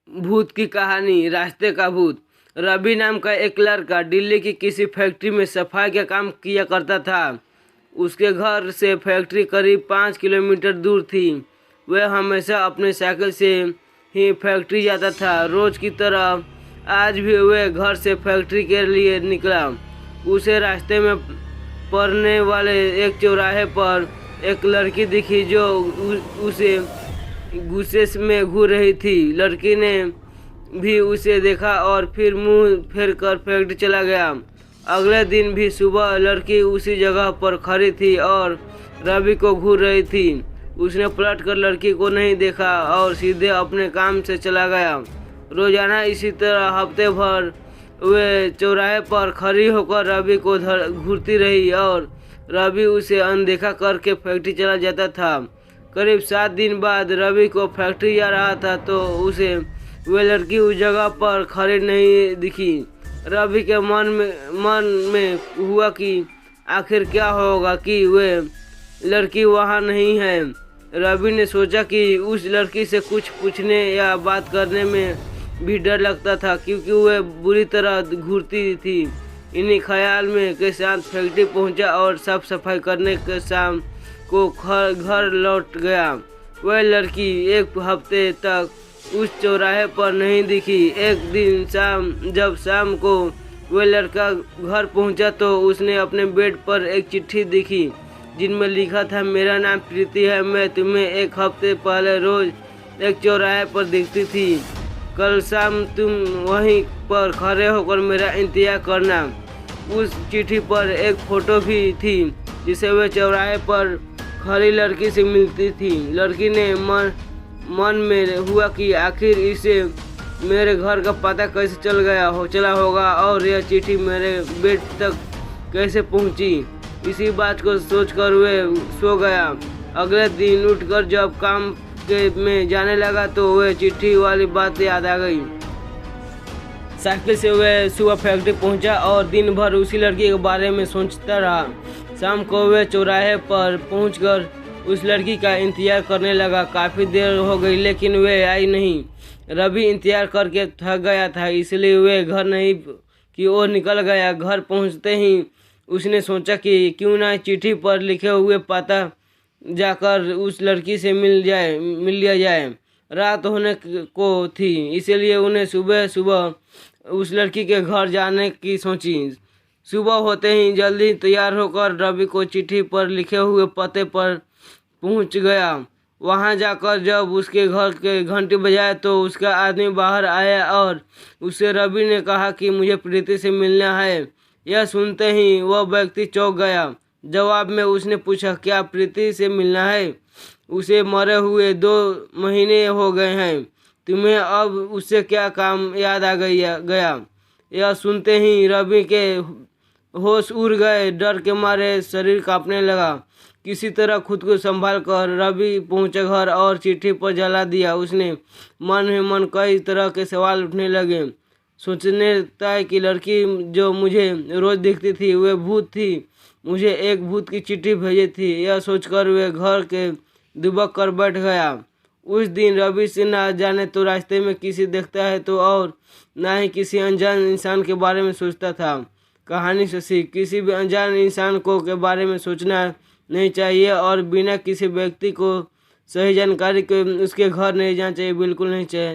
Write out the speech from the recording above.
भूत की कहानी। रास्ते का भूत। रवि नाम का एक लड़का दिल्ली की किसी फैक्ट्री में सफाई का काम किया करता था। उसके घर से फैक्ट्री करीब 5 किलोमीटर दूर थी। वह हमेशा अपने साइकिल से ही फैक्ट्री जाता था। रोज की तरह आज भी वह घर से फैक्ट्री के लिए निकला। उसे रास्ते में पड़ने वाले एक चौराहे पर एक लड़की दिखी जो उसे गुस्से में घूर रही थी। लड़की ने भी उसे देखा और फिर मुंह फेर कर फैक्ट्री चला गया। अगले दिन भी सुबह लड़की उसी जगह पर खड़ी थी और रवि को घूर रही थी। उसने पलट कर लड़की को नहीं देखा और सीधे अपने काम से चला गया। रोजाना इसी तरह हफ्ते भर वे चौराहे पर खड़ी होकर रवि को घूरती रही और रवि उसे अनदेखा करके फैक्ट्री चला जाता था। करीब 7 दिन बाद रवि को फैक्ट्री जा रहा था तो उसे वह लड़की उस जगह पर खड़ी नहीं दिखी। रवि के मन में हुआ कि आखिर क्या होगा कि वह लड़की वहाँ नहीं है। रवि ने सोचा कि उस लड़की से कुछ पूछने या बात करने में भी डर लगता था क्योंकि वह बुरी तरह घूरती थी। इन्हीं ख्याल में के साथ फैक्ट्री पहुंचा और साफ सफाई करने के शाम को घर लौट गया। वह लड़की एक हफ्ते तक उस चौराहे पर नहीं दिखी। एक दिन जब शाम को वह लड़का घर पहुंचा तो उसने अपने बेड पर एक चिट्ठी देखी जिनमें लिखा था, मेरा नाम प्रीति है, मैं तुम्हें एक हफ्ते पहले रोज एक चौराहे पर दिखती थी। कल शाम तुम वहीं पर खड़े होकर मेरा इंतजार करना। उस चिट्ठी पर एक फोटो भी थी जिसे वह चौराहे पर खड़ी लड़की से मिलती थी। लड़की ने मन में हुआ कि आखिर इसे मेरे घर का पता कैसे चला होगा और यह चिट्ठी मेरे बेड तक कैसे पहुंची। इसी बात को सोचकर वह सो गया। अगले दिन उठकर जब काम में जाने लगा तो वह चिट्ठी वाली बात याद आ गई। साइकिल से वह सुबह फैक्ट्री पहुंचा और दिन भर उसी लड़की के बारे में सोचता रहा। शाम को वह चौराहे पर पहुंचकर उस लड़की का इंतजार करने लगा। काफ़ी देर हो गई लेकिन वह आई नहीं। रवि इंतजार करके थक गया था इसलिए वह घर नहीं की ओर निकल गया। घर पहुंचते ही उसने सोचा कि क्यों ना चिट्ठी पर लिखे हुए पता जाकर उस लड़की से मिल लिया जाए। रात होने को थी इसलिए उन्हें सुबह उस लड़की के घर जाने की सोची। सुबह होते ही जल्दी तैयार होकर रवि को चिट्ठी पर लिखे हुए पते पर पहुंच गया। वहां जाकर जब उसके घर के घंटी बजाए तो उसका आदमी बाहर आया और उससे रवि ने कहा कि मुझे प्रीति से मिलना है। यह सुनते ही वह व्यक्ति चौंक गया। जवाब में उसने पूछा, क्या प्रीति से मिलना है? उसे मरे हुए 2 महीने हो गए हैं, तुम्हें अब उससे क्या काम याद आ गया? यह सुनते ही रवि के होश उड़ गए। डर के मारे शरीर कांपने लगा। किसी तरह खुद को संभाल कर रवि पहुंचे घर और चिट्ठी पर जला दिया। उसने मन ही मन कई तरह के सवाल उठने लगे। सोचने था कि लड़की जो मुझे रोज दिखती थी वह भूत थी, मुझे एक भूत की चिट्ठी भेजी थी। यह सोचकर वह घर के दुबक कर बैठ गया। उस दिन रवि से ना जाने तो रास्ते में किसी देखता है तो और ना ही किसी अनजान इंसान के बारे में सोचता था। कहानी से सीख, किसी भी अनजान इंसान के बारे में सोचना नहीं चाहिए और बिना किसी व्यक्ति को सही जानकारी के उसके घर नहीं जाना चाहिए, बिल्कुल नहीं चाहिए।